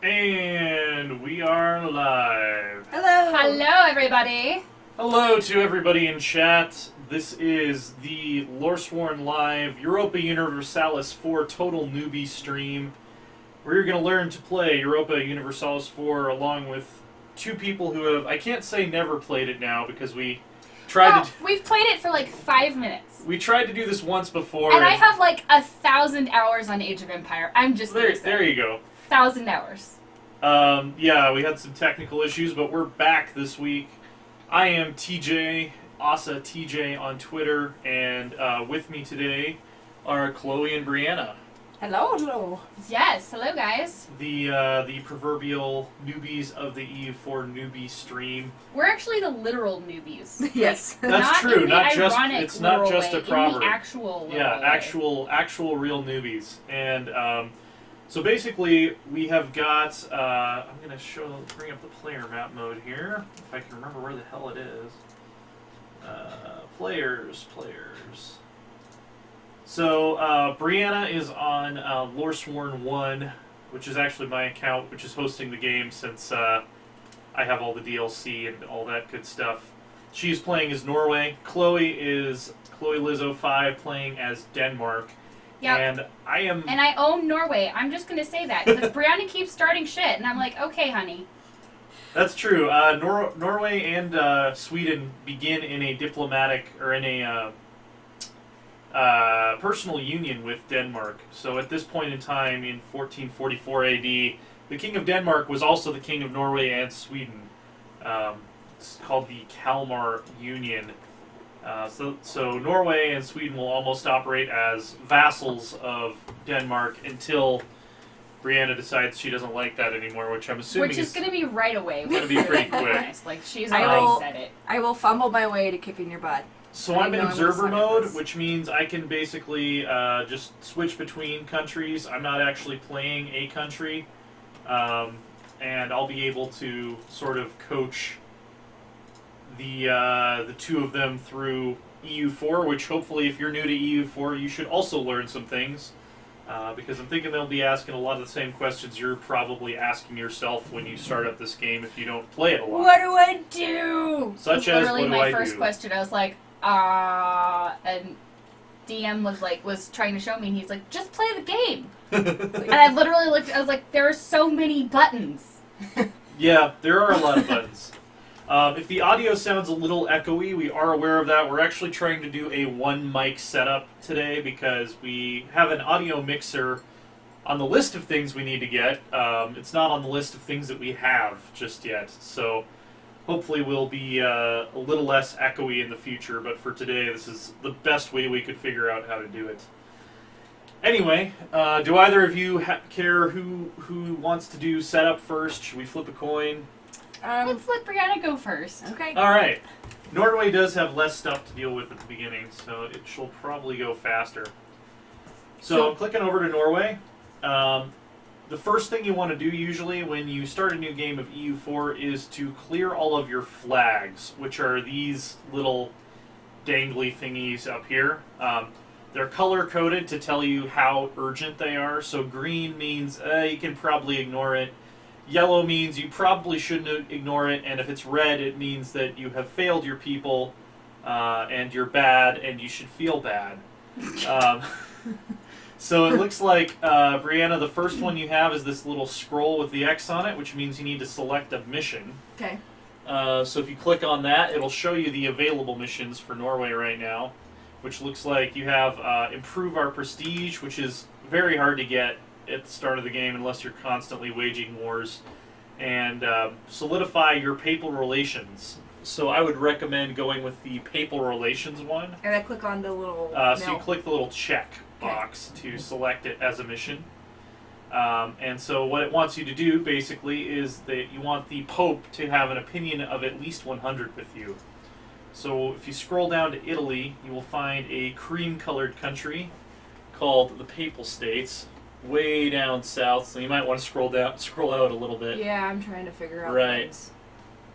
And we are live. Hello! Hello, everybody! Hello to everybody in chat. This is the Loresworn Live Europa Universalis 4 Total Newbie stream, where you're going to learn to play Europa Universalis 4 along with two people who have, I can't say never played it now, because we tried we've played it for like 5 minutes. We tried to do this once before. And I have like 1,000 hours on Age of Empire. I'm just gonna say. There you go. 1,000 hours. Yeah, we had some technical issues, but we're back this week. I am TJ, Asa TJ on Twitter, and with me today are Chloe and Brianna. Hello, hello. Yes, hello guys. The proverbial newbies of the EU4 newbie stream. We're actually the literal newbies. Yes. That's not true. In the Not just ironic it's not just way, a proverb. In the actual yeah, way. actual real newbies. And so basically, we have got. I'm gonna bring up the player map mode here, if I can remember where the hell it is. Players. So Brianna is on Loresworn 1, which is actually my account, which is hosting the game since I have all the DLC and all that good stuff. She's playing as Norway. Chloe is Chloe Lizzo 5 playing as Denmark. Yep. And I own Norway. I'm just gonna say that because Brianna keeps starting shit, and I'm like, okay, honey. That's true. Norway and Sweden begin in a diplomatic or in a personal union with Denmark. So at this point in time, in 1444 AD, the King of Denmark was also the King of Norway and Sweden. It's called the Kalmar Union. So Norway and Sweden will almost operate as vassals of Denmark until Brianna decides she doesn't like that anymore, which I'm assuming Which is going to be right away. Going to be pretty quick. Honest. Like, she's already said it. I will fumble my way to kicking your butt. So I'm in observer mode, which means I can basically just switch between countries. I'm not actually playing a country, and I'll be able to sort of coach the two of them through EU4, which hopefully if you're new to EU4, you should also learn some things, because I'm thinking they'll be asking a lot of the same questions you're probably asking yourself when you start up this game if you don't play it a lot. What do I do? Such as, what do I do? Literally my first question, I was like, and DM was trying to show me, and he's like, just play the game. And I literally looked, I was like, there are so many buttons. Yeah, there are a lot of buttons. If the audio sounds a little echoey, we are aware of that. We're actually trying to do a one mic setup today because we have an audio mixer on the list of things we need to get. It's not on the list of things that we have just yet. So hopefully we'll be a little less echoey in the future. But for today, this is the best way we could figure out how to do it. Anyway, do either of you care who wants to do setup first? Should we flip a coin? Let's let Brianna go first. Okay. All right. Norway does have less stuff to deal with at the beginning, so she'll probably go faster. So I'm clicking over to Norway. The first thing you want to do usually when you start a new game of EU4 is to clear all of your flags, which are these little dangly thingies up here. They're color-coded to tell you how urgent they are. So green means you can probably ignore it. Yellow means you probably shouldn't ignore it, and if it's red, it means that you have failed your people, and you're bad, and you should feel bad. So it looks like, Brianna, the first one you have is this little scroll with the X on it, which means you need to select a mission. Okay. So if you click on that, it'll show you the available missions for Norway right now, which looks like you have Improve Our Prestige, which is very hard to get at the start of the game unless you're constantly waging wars, and Solidify Your Papal Relations. So I would recommend going with the Papal Relations one. And I click on the little So you click the little check box to select it as a mission. And so what it wants you to do, basically, is that you want the Pope to have an opinion of at least 100 with you. So if you scroll down to Italy, you will find a cream-colored country called the Papal States, way down south, so you might want to scroll out a little bit. Yeah, I'm trying to figure out things.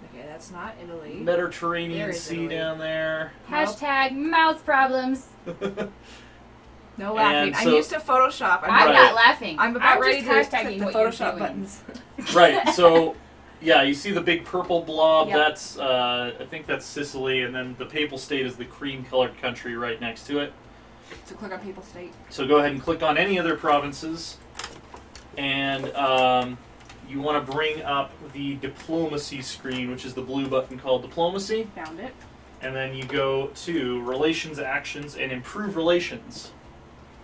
Okay, that's not Italy. Mediterranean Sea Italy. down there. Hashtag mouth problems. No laughing. And so, I'm used to Photoshop. I'm not laughing. I'm about I'm ready just to hashtagging click the what you're Photoshop doing. buttons. Right, so, yeah, you see the big purple blob, Yep. that's, I think that's Sicily, and then the Papal State is the cream-colored country right next to it. So click on Papal State. So go ahead and click on any other provinces, and you want to bring up the diplomacy screen, which is the blue button called diplomacy, Found it. and then you go to relations, actions, and improve relations.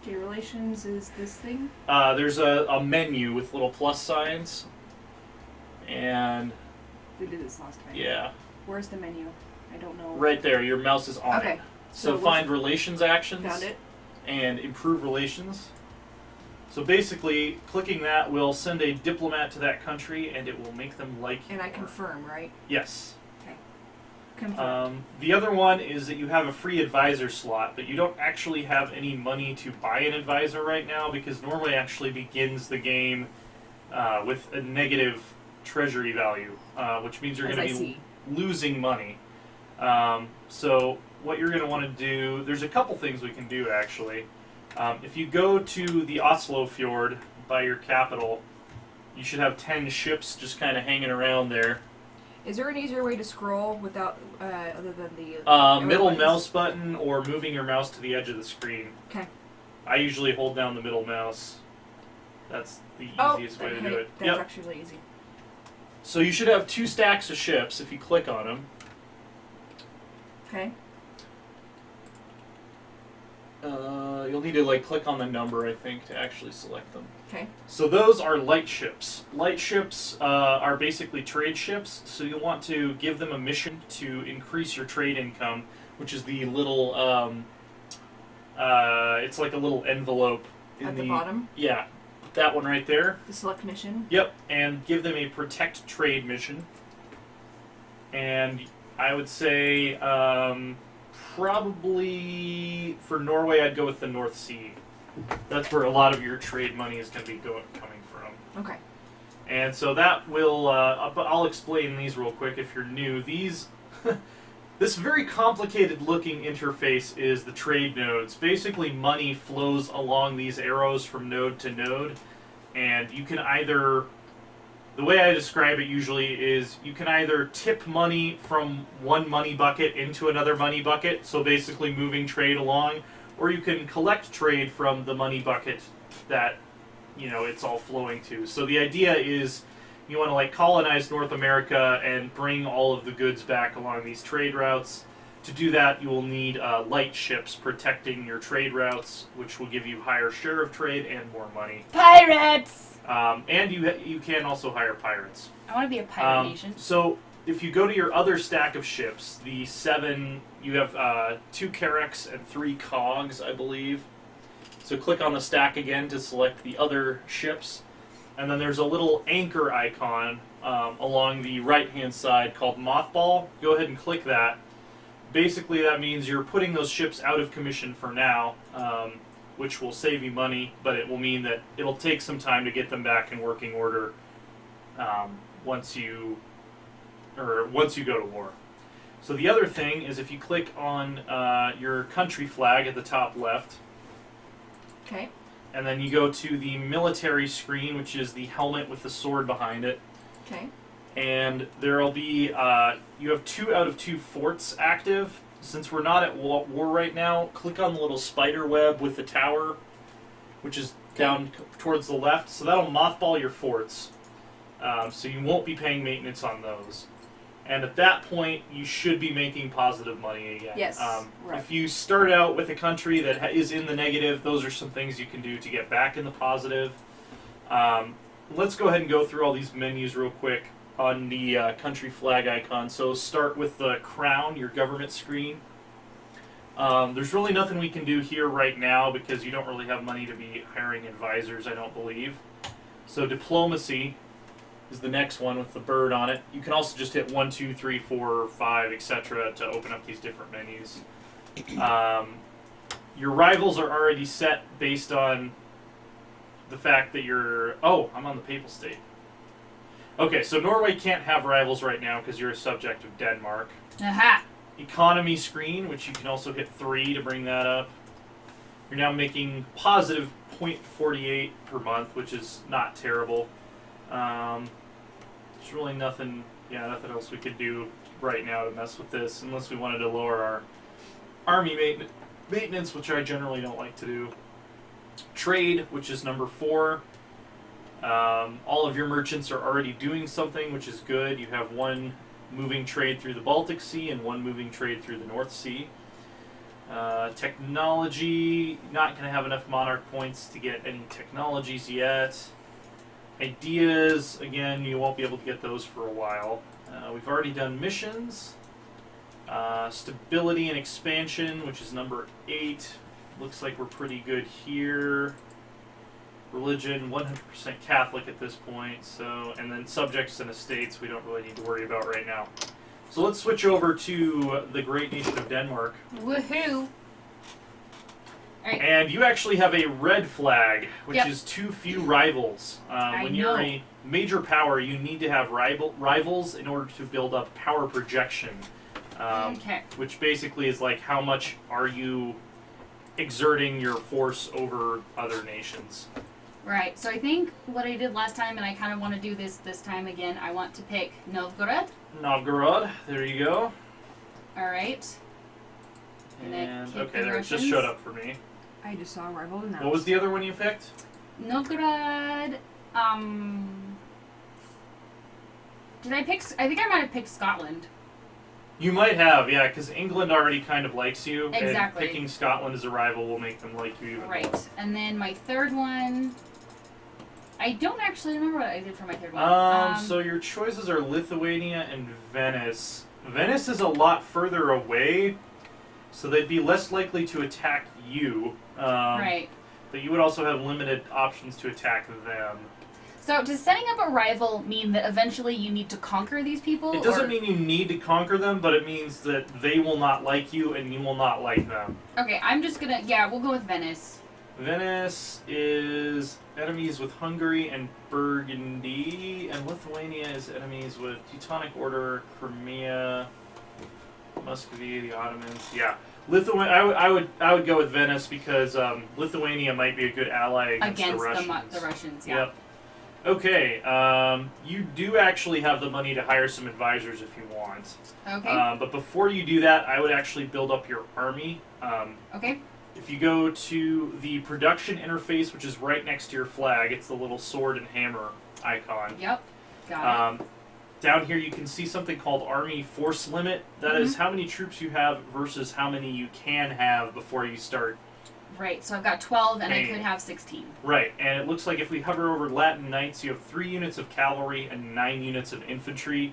Okay, relations is this thing. There's a menu with little plus signs, and We did this last time. yeah, Where's the menu? I don't know. right there, your mouse is on Okay. it. So So find relations actions Found it. and improve relations. So basically, clicking that will send a diplomat to that country, and it will make them like you And I more. confirm, right? Yes. Confirm. The other one is that you have a free advisor slot, but you don't actually have any money to buy an advisor right now because Norway actually begins the game with a negative treasury value, which means you're As going I to be see. losing money. So what you're going to want to do, there's a couple things we can do actually. If you go to the Oslo Fjord by your capital, you should have 10 ships just kind of hanging around there. Is there an easier way to scroll without, other than the Middle arrow mouse button or moving your mouse to the edge of the screen. Okay. I usually hold down the middle mouse. That's the easiest way to do it. That's actually really easy. So you should have 2 stacks of ships if you click on them. Okay. You'll need to click on the number, I think, to actually select them. Okay. So those are light ships. Light ships are basically trade ships, so you'll want to give them a mission to increase your trade income, which is the little, it's like a little envelope in At the bottom. Yeah, that one right there. The select mission. Yep, and give them a protect trade mission. And I would say probably for Norway, I'd go with the North Sea. That's where a lot of your trade money is going to be coming from. Okay. And so that will, I'll explain these real quick if you're new. These, this very complicated looking interface is the trade nodes. Basically, money flows along these arrows from node to node, and you can either, the way I describe it usually is you can either tip money from one money bucket into another money bucket, so basically moving trade along, or you can collect trade from the money bucket that, it's all flowing to. So the idea is you want to colonize North America and bring all of the goods back along these trade routes. To do that, you will need light ships protecting your trade routes, which will give you higher share of trade and more money. Pirates! And you can also hire pirates. I want to be a pirate nation. So if you go to your other stack of ships, the 7, you have 2 carracks and 3 cogs, I believe. So click on the stack again to select the other ships. And then there's a little anchor icon along the right-hand side called Mothball. Go ahead and click that. Basically, that means you're putting those ships out of commission for now, which will save you money, but it will mean that it'll take some time to get them back in working order once you go to war. So the other thing is if you click on your country flag at the top left, Okay. and then you go to the military screen, which is the helmet with the sword behind it, Okay. and there'll be, you have 2 out of 2 forts active. Since we're not at war right now, click on the little spider web with the tower, which is down towards the left. So that'll mothball your forts. So you won't be paying maintenance on those. And at that point, you should be making positive money again. Yes, right. If you start out with a country that is in the negative, those are some things you can do to get back in the positive. Let's go ahead and go through all these menus real quick on the country flag icon. So start with the crown, your government screen. There's really nothing we can do here right now because you don't really have money to be hiring advisors, I don't believe. So diplomacy is the next one with the bird on it. You can also just hit 1, 2, 3, 4, 5, etc. to open up these different menus. Your rivals are already set based on the fact that you're... Oh, I'm on the Papal State. Okay, so Norway can't have rivals right now because you're a subject of Denmark. Aha! Economy screen, which you can also hit 3 to bring that up. You're now making positive 0.48 per month, which is not terrible. There's really nothing else we could do right now to mess with this, unless we wanted to lower our army maintenance, which I generally don't like to do. Trade, which is number 4. All of your merchants are already doing something, which is good. You have 1 moving trade through the Baltic Sea and 1 moving trade through the North Sea. Technology, not going to have enough monarch points to get any technologies yet. Ideas, again, you won't be able to get those for a while. We've already done missions. Stability and expansion, which is number 8. Looks like we're pretty good here. Religion, 100% Catholic at this point. So, and then subjects and estates, we don't really need to worry about right now. So let's switch over to the great nation of Denmark. Woohoo! Right. And you actually have a red flag, which Yep. is too few rivals. When you're a major power, you need to have rivals in order to build up power projection. Okay. Which basically is like how much are you exerting your force over other nations. Right, so I think what I did last time, and I kind of want to do this time again, I want to pick Novgorod. Novgorod, there you go. Alright. And, keep okay, the there it just Russians. showed up for me. I just saw a rival announced. What was the other one you picked? Novgorod, did I pick, I think I might have picked Scotland. You might have, yeah, because England already kind of likes you. Exactly. And picking Scotland as a rival will make them like you even more. Right, and then my third one, I don't actually remember what I did for my third one. So your choices are Lithuania and Venice. Venice is a lot further away, so they'd be less likely to attack you. Right. But you would also have limited options to attack them. So does setting up a rival mean that eventually you need to conquer these people? It doesn't mean you need to conquer them, but it means that they will not like you and you will not like them. Okay, I'm just gonna, we'll go with Venice. Venice is enemies with Hungary and Burgundy, and Lithuania is enemies with Teutonic Order, Crimea, Muscovy, the Ottomans. Yeah, Lithuania. I would go with Venice because Lithuania might be a good ally against the Russians. The Russians. Yeah. Yep. Okay. You do actually have the money to hire some advisors if you want. Okay. But before you do that, I would actually build up your army. Okay. If you go to the production interface, which is right next to your flag, it's the little sword and hammer icon. Yep. Got it. Down here you can see something called Army Force Limit. That is how many troops you have versus how many you can have before you start. Right, so I've got 12 and Dang. I could have 16. Right, and it looks like if we hover over Latin Knights, you have 3 units of cavalry and 9 units of infantry.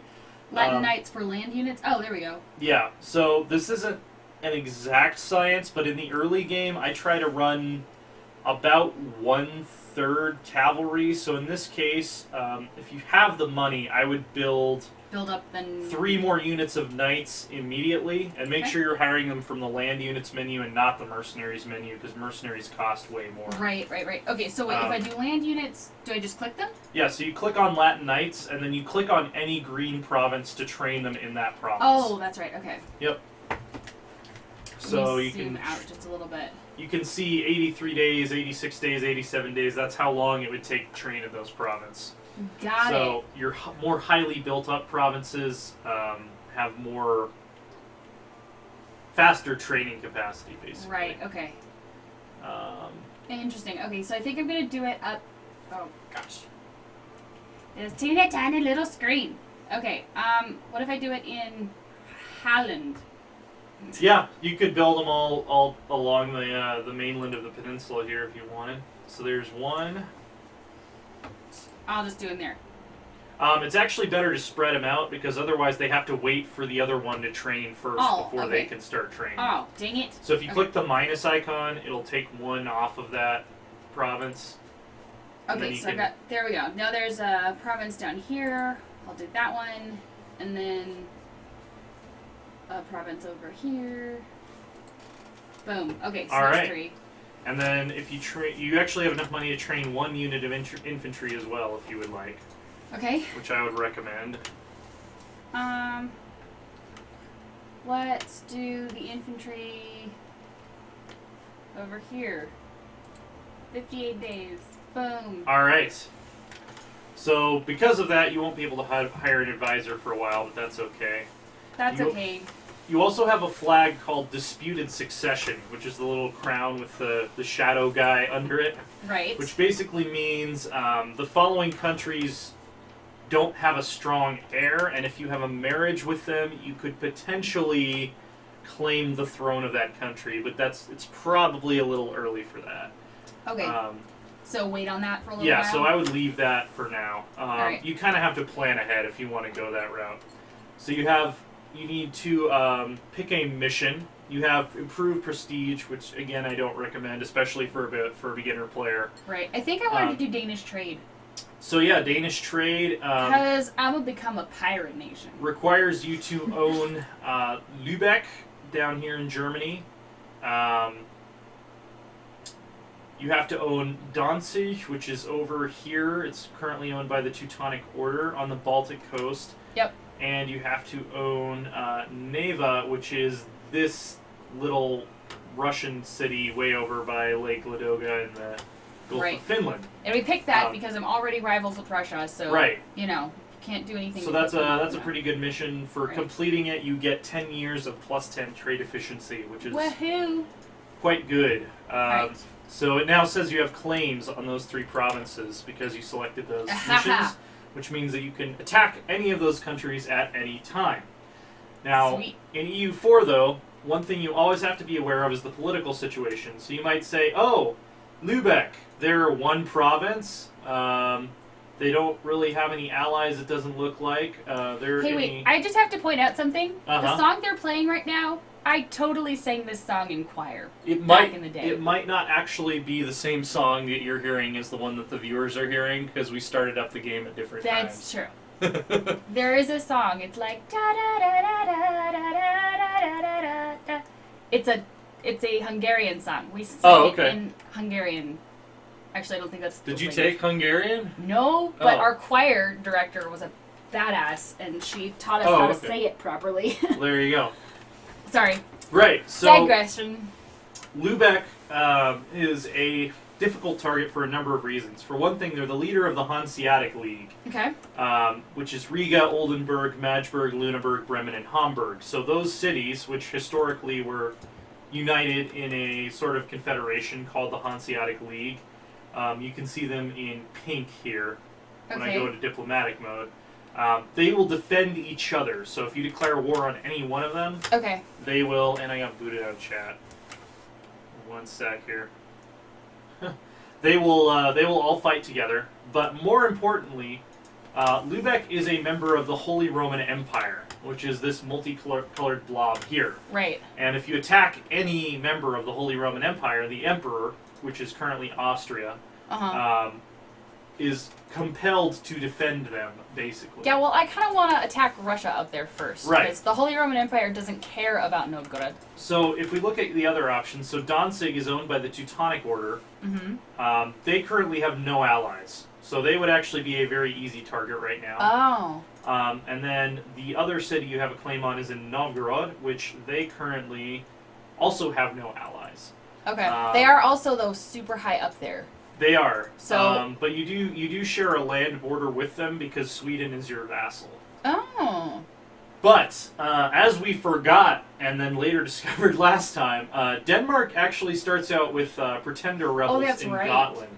Latin Knights for land units? Oh, there we go. Yeah, so this isn't an exact science, but in the early game, I try to run about 1/3 cavalry. So in this case, if you have the money, I would build up then 3 more units of knights immediately, and make Okay. sure you're hiring them from the land units menu and not the mercenaries menu, because mercenaries cost way more. Right. Okay, so wait, if I do land units, do I just click them? Yeah, so you click on Latin Knights, and then you click on any green province to train them in that province. Oh, that's right. Okay. Yep. Let So me you zoom can out just a little bit. you can see 83 days, 86 days, 87 days. That's how long it would take to train in those provinces. Got it. So your more highly built up provinces have more faster training capacity, basically. Right. Okay. Interesting. Okay, so I think I'm gonna do it up. Oh gosh. It's tiny little screen. Okay. What if I do it in Holland? Yeah, you could build them all along the mainland of the peninsula here if you wanted. So there's one. I'll just do it there. It's actually better to spread them out because otherwise they have to wait for the other one to train first before they can start training. Oh, dang it. So if you click the minus icon, it'll take one off of that province. Okay, so I've got, there we go. Now there's a province down here. I'll do that one. And then a province over here. Boom. Okay, so that's 3. And then if you you actually have enough money to train 1 unit of infantry as well, if you would like. Okay. Which I would recommend. Let's do the infantry over here. 58 days. Boom. All right. So because of that, you won't be able to hire an advisor for a while, but that's okay. That's okay. You also have a flag called Disputed Succession, which is the little crown with the shadow guy under it. Right. Which basically means the following countries don't have a strong heir, and if you have a marriage with them, you could potentially claim the throne of that country, but it's probably a little early for that. Okay. So wait on that for a little while? Yeah, so I would leave that for now. Alright. You kind of have to plan ahead if you want to go that route. So you need to pick a mission. You have improved prestige, which again I don't recommend, especially for a beginner player. Right. I think I wanted to do Danish trade. So yeah, Danish trade. Because I'm gonna become a pirate nation. Requires you to own Lübeck down here in Germany. You have to own Danzig, which is over here. It's currently owned by the Teutonic Order on the Baltic coast. Yep. And you have to own Neva, which is this little Russian city way over by Lake Ladoga in the Gulf of Finland. And we picked that because I'm already rivals with Russia, so can't do anything. So that's a pretty good mission. For completing it, you get 10 years of +10 trade efficiency, which is quite good. So it now says you have claims on those 3 provinces because you selected those missions, which means that you can attack any of those countries at any time. Now, in EU4, though, one thing you always have to be aware of is the political situation. So you might say, oh, Lübeck, they're one province. They don't really have any allies, it doesn't look like. Wait, I just have to point out something. The song they're playing right now, I totally sang this song in choir back in the day. It might not actually be the same song that you're hearing as the one that the viewers are hearing, because we started up the game at different times. That's true. There is a song. It's like da da da da da da da da da da. It's a Hungarian song. We sang it in Hungarian. Actually, I don't think that's. Did you take Hungarian? No, but our choir director was a badass, and she taught us how to say it properly. There you go. Sorry. Right. So digression. Lübeck is a difficult target for a number of reasons. For one thing, they're the leader of the Hanseatic League, which is Riga, Oldenburg, Magdeburg, Lüneburg, Bremen, and Hamburg. So those cities, which historically were united in a sort of confederation called the Hanseatic League, you can see them in pink here when I go to diplomatic mode. They will defend each other. So if you declare war on any one of them, they will. And I got booted out of chat. One sec here. They will all fight together. But more importantly, Lübeck is a member of the Holy Roman Empire, which is this multicolored blob here. Right. And if you attack any member of the Holy Roman Empire, the Emperor, which is currently Austria, is compelled to defend them, basically. Yeah, well, I kind of want to attack Russia up there first. Right. Because the Holy Roman Empire doesn't care about Novgorod. So if we look at the other options, so Danzig is owned by the Teutonic Order. They currently have no allies. So they would actually be a very easy target right now. And then the other city you have a claim on is in Novgorod, which they currently also have no allies. Okay. They are also, though, super high up there. They are. So, but you do share a land border with them because Sweden is your vassal. Oh. But, as we forgot, and then later discovered last time, Denmark actually starts out with pretender rebels in Gotland.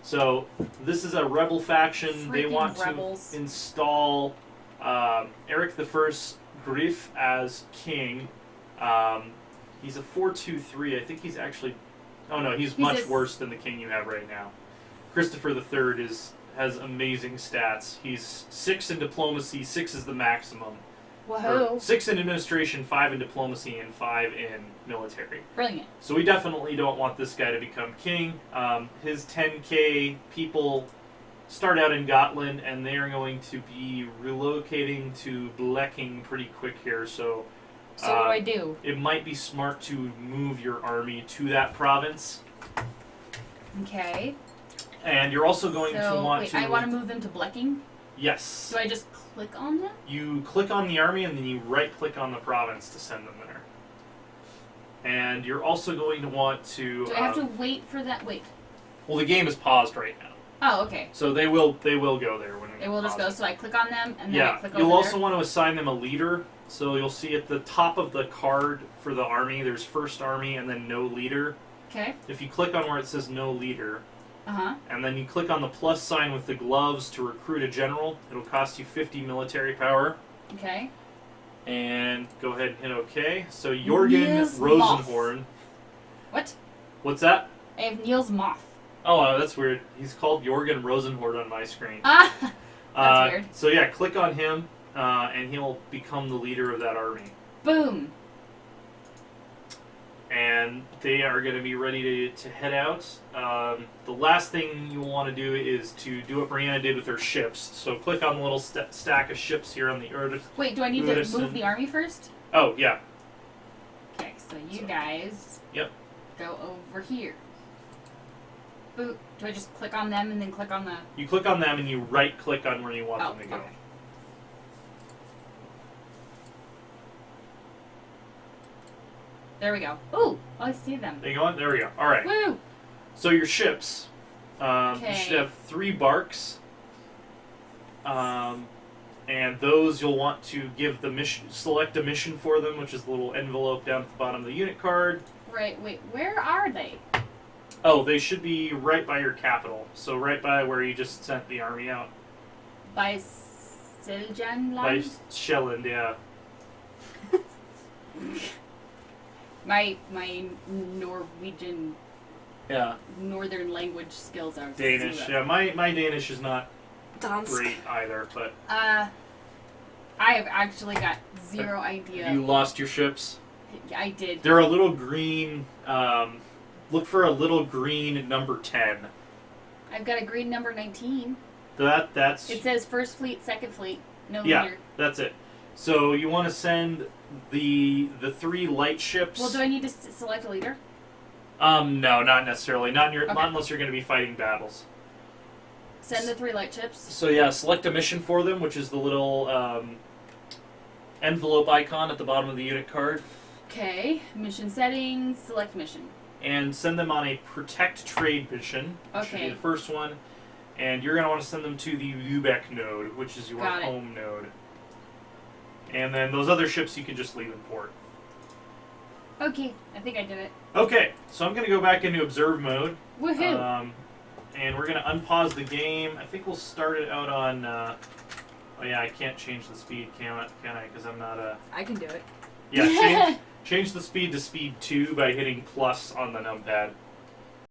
So, this is a rebel faction. Freaking they want rebels. to install Eric I Griff as king. He's a 4-2-3. I think he's actually... Oh no, he's much worse than the king you have right now. Christopher III has amazing stats. He's 6 in diplomacy, 6 is the maximum. Woohoo! 6 in administration, 5 in diplomacy, and 5 in military. Brilliant. So we definitely don't want this guy to become king. His 10k people start out in Gotland, and they are going to be relocating to Bleking pretty quick here, so... So what do I do? It might be smart to move your army to that province. Okay. And you're also going to want to... I want to move them to Bleking? Yes. Do I just click on them? You click on the army and then you right-click on the province to send them there. And you're also going to want to... Do I have to wait for that? Wait. Well, the game is paused right now. Oh, okay. So they will go there when It will just go. So I click on them and then yeah. I click over You'll also there. want to assign them a leader. So you'll see at the top of the card for the army, there's first army and then no leader. Okay. If you click on where it says no leader, Uh-huh. and then you click on the plus sign with the gloves to recruit a general, it'll cost you 50 military power. Okay. And go ahead and hit OK. So Jorgen Niels Rosenhorn. What? What's that? I have Niels Moth. Oh, that's weird. He's called Jorgen Rosenhorn on my screen. Ah! That's weird. So yeah, click on him, and he'll become the leader of that army. Boom. And they are going to be ready to head out. The last thing you'll want to do is to do what Brianna did with her ships. So click on the little stack of ships here on the Earth. Wait, do I need to move the army first? Oh, yeah. Okay, so you guys Yep. go over here. Boop. Do I just click on them and then click on the... You click on them and you right-click on where you want them to go. Okay. There we go. Ooh, I see them. They go on? There we go. All right. Woo! So your ships. You should have 3 barks. And those you'll want to give the mission, select a mission for them, which is the little envelope down at the bottom of the unit card. Right, wait, where are they? Oh, they should be right by your capital. So right by where you just sent the army out. By Siljanland? By Shelland, yeah. My Norwegian Yeah. northern language skills are Danish. 0. Yeah, my Danish is not Dansk. great either, but... I have actually got 0 idea. You lost your ships? I did. They're a little green. Look for a little green number 10. I've got a green number 19. That's... It says first fleet, second fleet. No Yeah, leader. that's it. So you want to send the 3 light ships... Well, do I need to select a leader? No, not necessarily. Not Okay. unless you're going to be fighting battles. Send the 3 light ships. So yeah, select a mission for them, which is the little envelope icon at the bottom of the unit card. Okay. Mission settings. Select mission. And send them on a protect trade mission, which should be Okay. the first one. And you're going to want to send them to the Lübeck node, which is your Got it. home node. And then those other ships you can just leave in port. Okay. I think I did it. Okay, so I'm going to go back into observe mode. Woohoo! And we're going to unpause the game. I think we'll start it out on... oh yeah, I can't change the speed, can I? Because I'm not a... I can do it. Yeah, change the speed to speed 2 by hitting plus on the numpad.